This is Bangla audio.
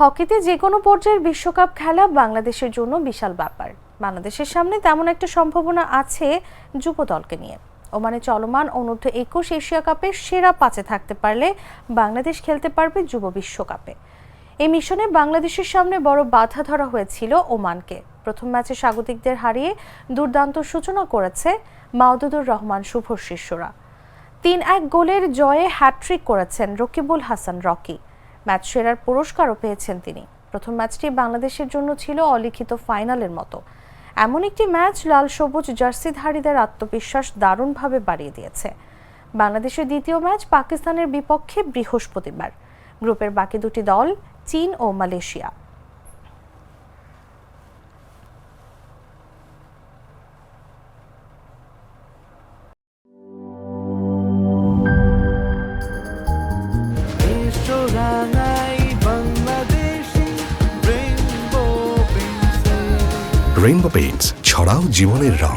হকিতে যে কোনো পর্যায়ের বিশ্বকাপ খেলা বাংলাদেশের জন্য বিশাল ব্যাপার। বাংলাদেশের সামনে তেমন একটা সম্ভাবনা আছে যুব দলকে নিয়ে। ওমানে চলমান অনূর্ধ্ব-21 এশিয়া কাপের সেরা 5-এ থাকতে পারলে বাংলাদেশ খেলতে পারবে যুব বিশ্বকাপে। এই মিশনে বাংলাদেশের সামনে বড় বাধা ধরা হয়েছিল ওমানকে। প্রথম ম্যাচে স্বাগতিকদের হারিয়ে দুর্দান্ত সূচনা করেছে মাওদুদুর রহমান শুভর শিষ্যরা। 3-1 গোলের জয়ে হ্যাটট্রিক করেছেন রকিবুল হাসান রকি। ম্যাচ সেরার পুরস্কারও পেয়েছেন তিনি। প্রথম ম্যাচটি বাংলাদেশের জন্য ছিল অলিখিত ফাইনালের মতো। এমন একটি ম্যাচ লাল সবুজ জার্সিধারীদের আত্মবিশ্বাস দারুণভাবে বাড়িয়ে দিয়েছে। বাংলাদেশের দ্বিতীয় ম্যাচ পাকিস্তানের বিপক্ষে বৃহস্পতিবার। গ্রুপের বাকি দুটি দল চীন ও মালয়েশিয়া। রেইনবো পেইন্টস, ছড়াও জীবনের রং।